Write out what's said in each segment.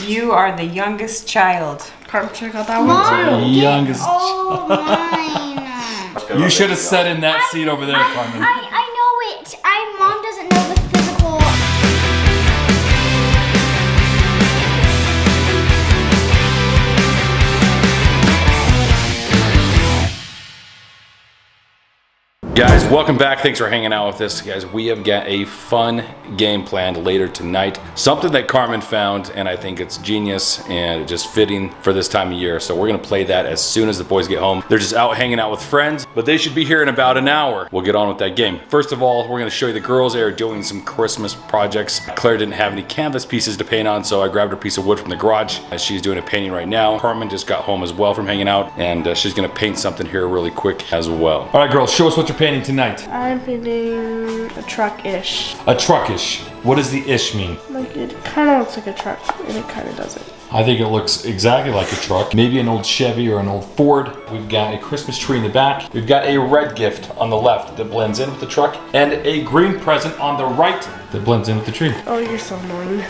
You are the youngest child. Carm, check out that one too. Youngest. Oh, mine. You should have sat in that seat over there, Carmen. I know it. Mom doesn't know the physical. Guys, welcome back. Thanks for hanging out with us. Guys, we have got a fun game planned later tonight. Something that Carmen found, and I think it's genius and just fitting for this time of year. So we're gonna play that as soon as the boys get home. They're just out hanging out with friends, but they should be here in about an hour. We'll get on with that game. First of all, we're gonna show you the girls. They are doing some Christmas projects. Claire didn't have any canvas pieces to paint on, so I grabbed her piece of wood from the garage. She's doing a painting right now. Carmen just got home as well from hanging out, and she's gonna paint something here really quick as well. All right, girls, show us what you're painting tonight. I'm painting a truck-ish. A truck-ish. What does the ish mean? Like it kind of looks like a truck, and it kind of doesn't. I think it looks exactly like a truck. Maybe an old Chevy or an old Ford. We've got a Christmas tree in the back. We've got a red gift on the left that blends in with the truck, and a green present on the right that blends in with the tree. Oh, you're so annoying.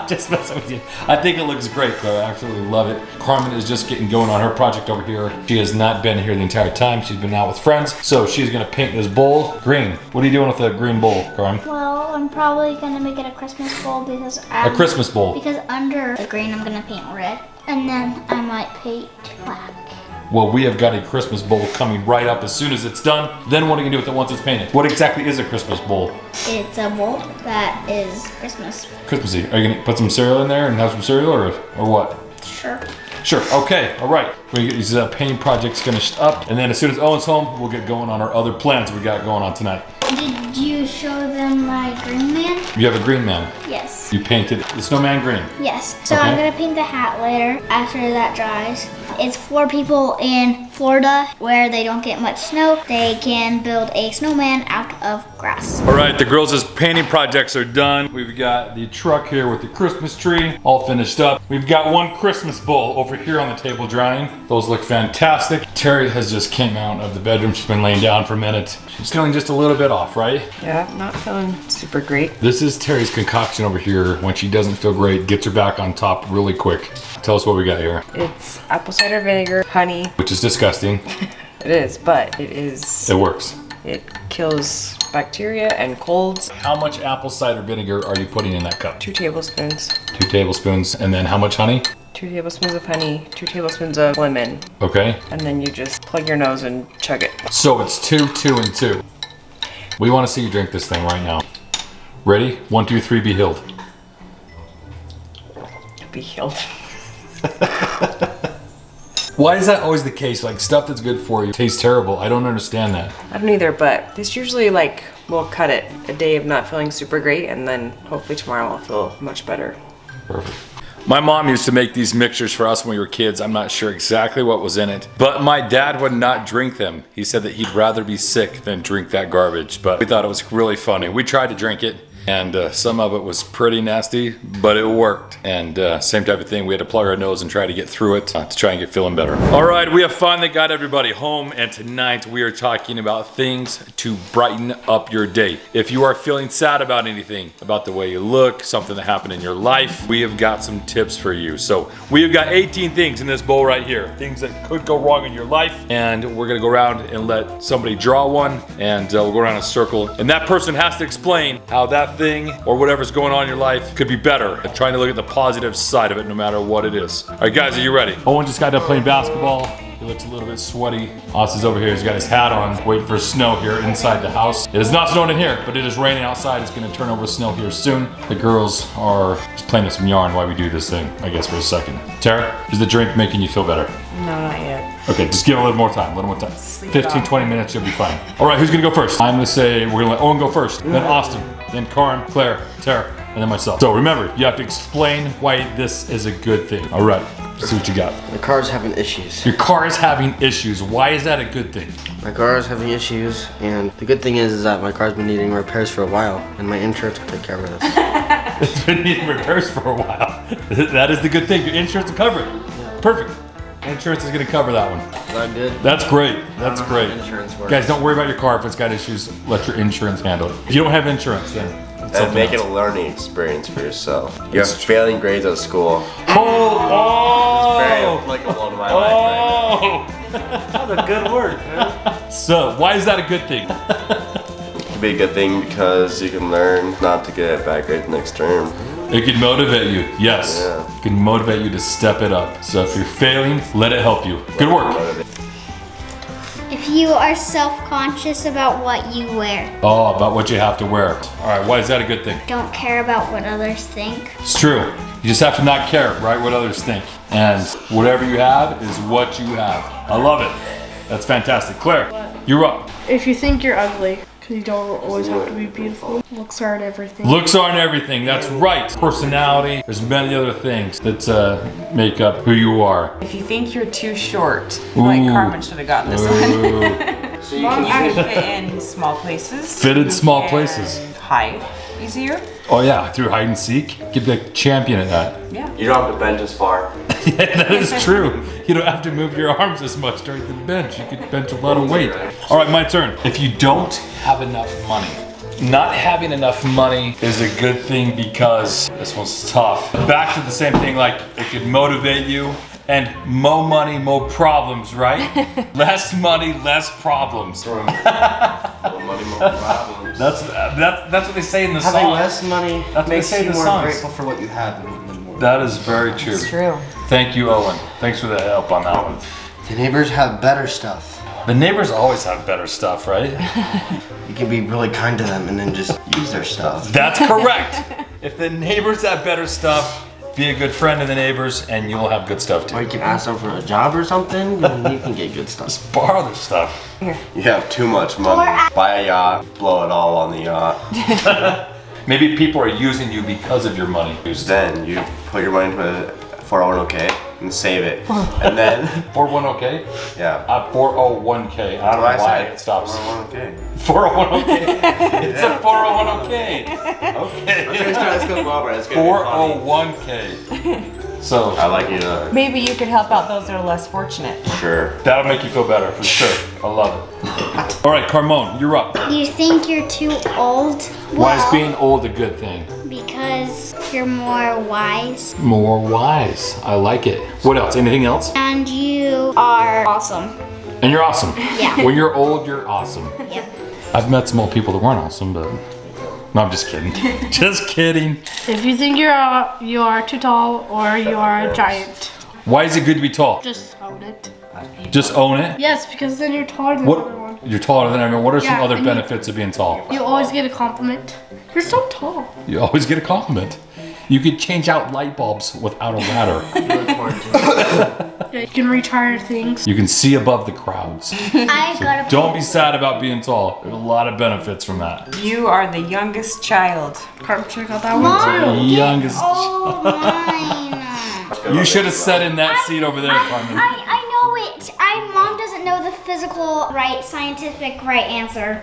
Just messing with you. I think it looks great, Claire. I absolutely love it. Carmen is just getting going on her project over here. She has not been here the entire time. She's been out with friends. So she's gonna paint this bowl green. What are you doing with the green bowl, Carmen? Well, I'm probably gonna make it a Christmas bowl because A Christmas bowl. Because under the green, I'm gonna paint red, and then I might paint black. Well, we have got a Christmas bowl coming right up as soon as it's done. Then what are you gonna do with it once it's painted? What exactly is a Christmas bowl? It's a bowl that is Christmas. Christmassy. Are you gonna put some cereal in there and have some cereal, or what? Sure. Sure. Okay. All right. We get these painting projects finished up, and then as soon as Owen's home, we'll get going on our other plans we got going on tonight. Did you show them my green man? You have a green man. Yes. You painted the snowman green. Yes. So Okay. I'm gonna paint the hat later after that dries. It's for people in Florida where they don't get much snow. They can build a snowman out of grass. All right, the girls' painting projects are done. We've got the truck here with the Christmas tree all finished up. We've got one Christmas bowl over here on the table drying. Those look fantastic. Terry has just came out of the bedroom. She's been laying down for a minute. She's feeling just a little bit off, right? Yeah, not feeling super great. This is Terry's concoction over here. When she doesn't feel great, gets her back on top really quick. Tell us what we got here. It's apple cider vinegar, honey. Which is disgusting. It is, but it is. It works. It kills bacteria and colds. How much apple cider vinegar are you putting in that cup? 2 tablespoons. 2 tablespoons. And then how much honey? 2 tablespoons of honey, 2 tablespoons of lemon, Okay. and then you just plug your nose and chug it. So it's 2, 2, and 2. We want to see you drink this thing right now. Ready? 1, 2, 3, be healed. Be healed. Why is that always the case? Like stuff that's good for you tastes terrible. I don't understand that. I don't either, but this usually we'll cut it a day of not feeling super great, and then hopefully tomorrow I'll feel much better. Perfect. My mom used to make these mixtures for us when we were kids. I'm not sure exactly what was in it, but my dad would not drink them. He said that he'd rather be sick than drink that garbage, but we thought it was really funny. We tried to drink it, and some of it was pretty nasty, but it worked. And same type of thing, we had to plug our nose and try to get through it to try and get feeling better. All right, we have finally got everybody home, and tonight we are talking about things to brighten up your day. If you are feeling sad about anything, about the way you look, something that happened in your life, we have got some tips for you. So we have got 18 things in this bowl right here, things that could go wrong in your life, and we're gonna go around and let somebody draw one, and we'll go around in a circle, and that person has to explain how that thing or whatever's going on in your life could be better, and trying to look at the positive side of it no matter what it is. All right, guys, are you ready? Owen just got done playing basketball. He looks a little bit sweaty. Austin's over here. He's got his hat on, waiting for snow here inside the house. It is not snowing in here, but it is raining outside. It's gonna turn over to snow here soon. The girls are just playing with some yarn while we do this thing, I guess, for a second. Tara, is the drink making you feel better? No, not yet. Okay, just give it a little more time, 15, 20 minutes, you'll be fine. All right, who's gonna go first? I'm gonna say we're gonna let Owen go first, then Austin, then Karin, Claire, Tara, and then myself. So remember, you have to explain why this is a good thing. All right, see what you got. My car's having issues. Your car is having issues. Why is that a good thing? My car is having issues, and the good thing is that my car's been needing repairs for a while, and my insurance will take care of this. It's been needing repairs for a while. That is the good thing. Your insurance will cover it. Perfect. Insurance is going to cover that one. Is that good? That's great. That's great. Insurance works. Guys, don't worry about your car if it's got issues. Let your insurance handle it. If you don't have insurance, then That's And something make it else. a learning experience for yourself. You're failing grades at school. Very Oh! applicable to my life right Oh! now. That's a good word, man. So, why is that a good thing? It could be a good thing because you can learn not to get bad grades next term. It can motivate you, yes. Yeah. It can motivate you to step it up. So if you're failing, let it help you. Good work. If you are self-conscious about what you wear, Oh, about what you have to wear. All right, why is that a good thing? don't care about what others think. It's true. You just have to not care, right, what others think. And whatever you have is what you have. I love it. That's fantastic. Claire, you're up. If you think you're ugly, because you don't always have to be beautiful. Looks aren't everything. Looks aren't everything, that's right. Personality, there's many other things that make up who you are. If you think you're too short, like Ooh. Carmen should have gotten this one. Ooh. So You can fit in small places. Fit in You small can places. Hide easier. Oh yeah, through hide and seek, get the champion at that. Yeah. You don't have to bench as far. Yeah, that is true. You don't have to move your arms as much during the bench. You can bench a lot of weight. All right, my turn. If you don't have enough money, not having enough money is a good thing because this one's tough. Back to the same thing, like it could motivate you. And more money, more problems, right? Less money, less problems. More money, more problems. That's what they say in the Having song. less money That's what they makes say in you the more songs. grateful for what you have than more. That is very true. It's true. Thank you, Owen. Thanks for the help on that one. The neighbors have better stuff. The neighbors always have better stuff, right? You can be really kind to them and then just use their stuff. That's correct. If the neighbors have better stuff, be a good friend to the neighbors and you'll have good stuff Or too. you can ask them for a job or something, and you can get good stuff. Just borrow their stuff. You have too much money. Buy a yacht, blow it all on the yacht. Maybe people are using you because of your money. Then you put your money into a 401k and save it. And then, 401k? yeah. 401k. I don't know What I why said. it stops. 401k. 401k. It's a 401k. Okay. Let's go over it. It's gonna be funny. 401k. So I like you to. Maybe you could help out those that are less fortunate. Sure. that'll make you feel better for sure. I love it. All right, Carmone, you're up. You think you're too old? Why is Well, being old a good thing? because you're more wise More wise. I like it. What else? Anything else? and you are awesome. And you're awesome. Yeah. When you're old, you're awesome. Yep. I've met some old people that weren't awesome, but no, I'm just kidding. Just kidding. If you think you are too tall or you are a giant, Why is it good to be tall? just own it. Just own it. Yes, because then you're taller than What? everyone. You're taller than everyone. What are some Yeah, other and you- benefits of being tall? You always get a compliment. You're so tall. You always get a compliment. You could change out light bulbs without a ladder. Yeah, you can retire things. You can see above the crowds. I got a Don't be sad about being tall. There's a lot of benefits from that. You are the youngest child. Carmen, check out that one too. Youngest. Oh, mine. You should have sat in that seat over there, Carmen. I know it. Mom doesn't know the physical right, scientific right answer.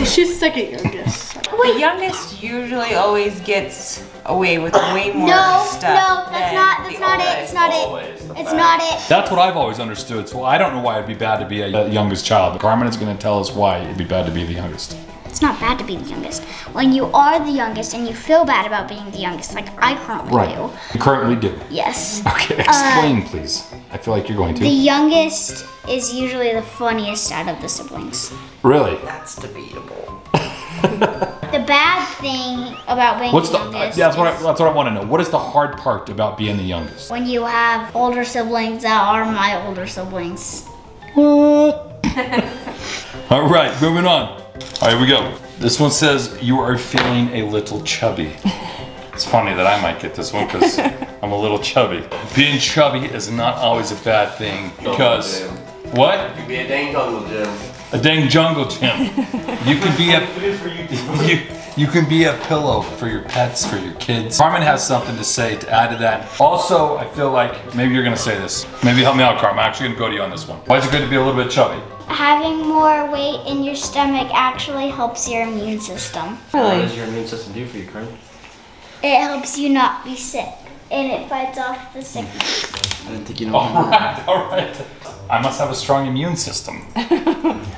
She's second youngest. The youngest usually always gets away with way more No, stuff. no, that's than not the it. oldest. It's not Always it. the It's fact. not it. That's what I've always understood. So I don't know why it'd be bad to be a youngest child. But Carmen is going to tell us why it'd be bad to be the youngest. It's not bad to be the youngest. When you are the youngest and you feel bad about being the youngest, like I currently do. You currently do. Yes. Okay, explain, please. I feel like you're going The to. youngest is usually the funniest out of the siblings. Really? That's debatable. The bad thing about being What's the the? youngest That's what is I want to know. What is the hard part about being the youngest? when you have older siblings that are my older siblings. All right, moving on. All right, here we go. This one says you are feeling a little chubby. It's funny that I might get this one because I'm a little chubby. Being chubby is not always a bad thing because what? You be a dang jungle gym. A dang jungle gym. You can be you can be a pillow for your pets, for your kids. Carmen has something to say to add to that. Also, I feel like maybe you're gonna say this. Maybe help me out, Carmen. I'm actually gonna go to you on this one. Why is it good to be a little bit chubby? Having more weight in your stomach actually helps your immune system. What Really? does your immune system do for you, Carmen? It helps you not be sick. and it fights off the sickness. I didn't think you know. All right. I must have a strong immune system.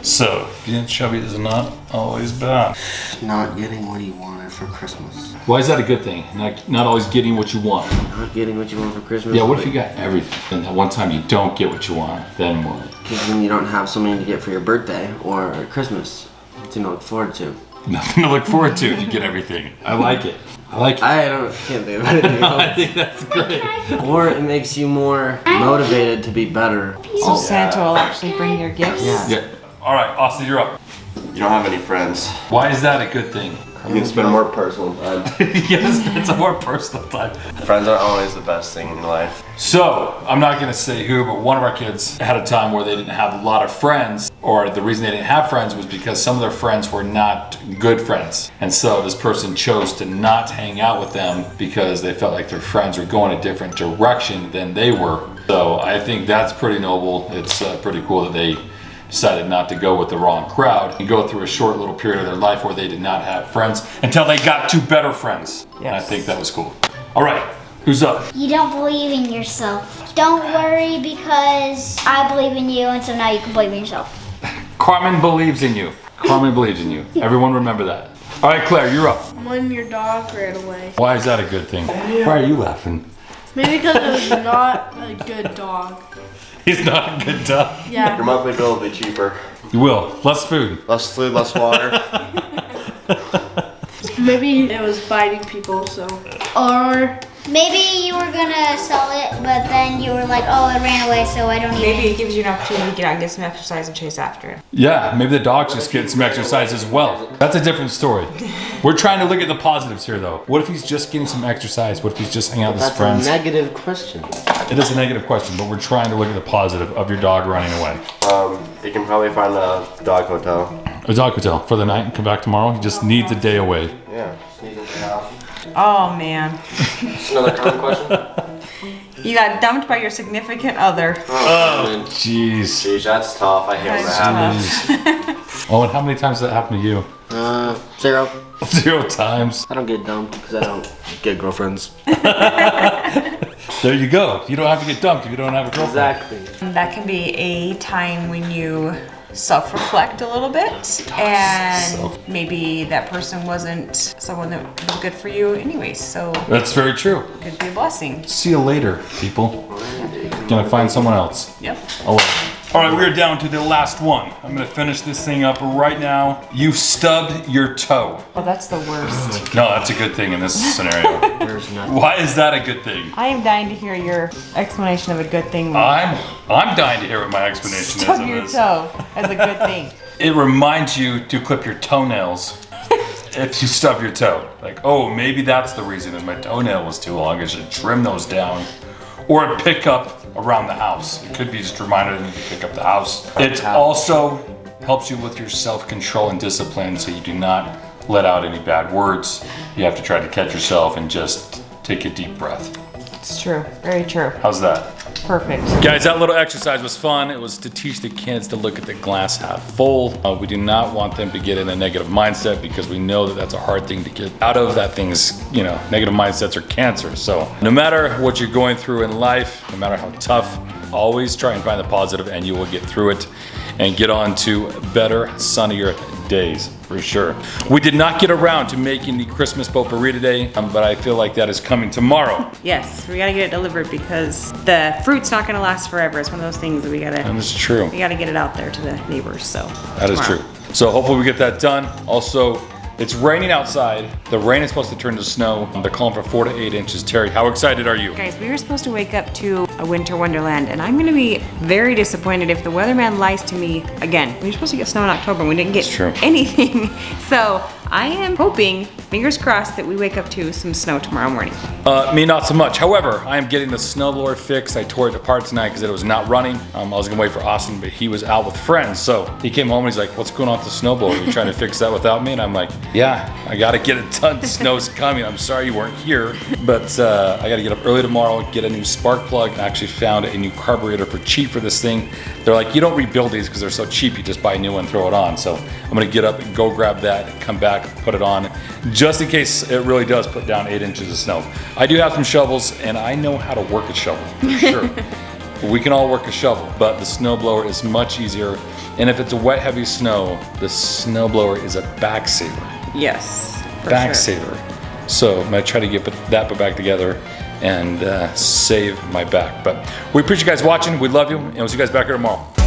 So, being chubby is not always bad. Not getting what you wanted for Christmas. Why is that a good thing? Not always getting what you want. Not getting what you want for Christmas. Yeah, what if you got everything, and that one time you don't get what you want, then what? Because then you don't have something to get for your birthday or Christmas to look forward to. Nothing to look forward to if you get everything. I like it. I can't think of anything else. I think that's great. Or it makes you more motivated to be better. So Santa will actually bring your gifts? Yeah. All right, Austin, you're up. You don't have any friends. Why is that a good thing? You can spend more personal time. Yes, it's a more personal time. Friends aren't always the best thing in life. So, I'm not gonna say who, but one of our kids had a time where they didn't have a lot of friends, or the reason they didn't have friends was because some of their friends were not good friends. And so this person chose to not hang out with them because they felt like their friends were going a different direction than they were. So I think that's pretty noble. It's pretty cool that they decided not to go with the wrong crowd and go through a short little period of their life where they did not have friends until they got to better friends. Yes. And I think that was cool. All right, who's up? You don't believe in yourself. Don't worry because I believe in you, and so now you can believe in yourself. Carmen believes in you. Carmen believes in you. Everyone remember that. All right, Claire, you're up. When your dog ran away. Why is that a good thing? Why are you laughing? Maybe because it was not a good dog. He's not a good dog. Yeah. Your monthly bill will be cheaper. You will. Less food. Less food, less water. Maybe it was biting people, so. Or Maybe you were gonna sell it, but then you were like, oh, it ran away, so I don't even. Maybe it gives you an opportunity to get out and get some exercise and chase after it. Yeah, maybe the dog's just getting some exercise as well. That's a different story. We're trying to look at the positives here, though. What if he's just getting some exercise? What if he's just hanging out with his friends? That's a negative question. It is a negative question, but we're trying to look at the positive of your dog running away. You can probably find a dog hotel. A dog hotel for the night and come back tomorrow. He just needs a day away. Yeah, just need a day off. Oh man. Just another common question? You got dumped by your significant other. Oh, jeez. Jeez, that's tough. I hate when that happens. Oh, and how many times did that happen to you? 0. 0 times. I don't get dumped because I don't get girlfriends. There you go. You don't have to get dumped if you don't have a girlfriend. Exactly. That can be a time when you self-reflect a little bit, and maybe that person wasn't someone that was good for you anyways, so That's very true. it could be a blessing. See you later, people. Gonna find someone else. Yep. All right, we're down to the last one. I'm gonna finish this thing up right now. You stubbed your toe. Well, that's the worst. No, that's a good thing in this scenario. There's nothing. Why is that a good thing? I am dying to hear your explanation of a good thing. I'm dying to hear what my explanation is Stub of your this. toe as a good thing. It reminds you to clip your toenails if you stub your toe. Like, oh, maybe that's the reason is my toenail was too long. I should trim those down. Or a pickup around the house. It could be just a reminder that you need to pick up the house. It also helps you with your self-control and discipline so you do not let out any bad words. You have to try to catch yourself and just take a deep breath. It's true. Very true. How's that? Perfect. Guys, that little exercise was fun. It was to teach the kids to look at the glass half full. We do not want them to get in a negative mindset because we know that that's a hard thing to get out of. That thing's, negative mindsets are cancer. So no matter what you're going through in life, no matter how tough, always try and find the positive and you will get through it and get on to better, sunnier days, for sure. We did not get around to making the Christmas potpourri today, but I feel like that is coming tomorrow. Yes, we gotta get it delivered because the fruit's not gonna last forever. It's one of those things that we gotta get it out there to the neighbors, so. That is true. So hopefully we get that done. Also, it's raining outside. The rain is supposed to turn to snow. They're calling for 4 to 8 inches. Terry, how excited are you? Guys, we were supposed to wake up to a winter wonderland, and I'm gonna be very disappointed if the weatherman lies to me again. We were supposed to get snow in October, and we didn't get anything. So I am hoping, fingers crossed, that we wake up to some snow tomorrow morning. Me, not so much. However, I am getting the snowblower fixed. I tore it apart tonight because it was not running. I was gonna wait for Austin, but he was out with friends. So he came home and he's like, what's going on with the snowblower? Are you trying to fix that without me? And I'm like, yeah, I gotta get it done. Snow's coming. I'm sorry you weren't here, but I gotta get up early tomorrow, get a new spark plug. I actually found a new carburetor for cheap for this thing. They're like, you don't rebuild these because they're so cheap. You just buy a new one and throw it on. So I'm gonna get up and go grab that and come back back, put it on, just in case it really does put down 8 inches of snow. I do have some shovels, and I know how to work a shovel, for sure. We can all work a shovel, but the snowblower is much easier. And if it's a wet, heavy snow, the snowblower is a back saver. Yes. Back saver. So I'm gonna try to get that put back together and save my back. But we appreciate you guys watching. We love you, and we'll see you guys back here tomorrow.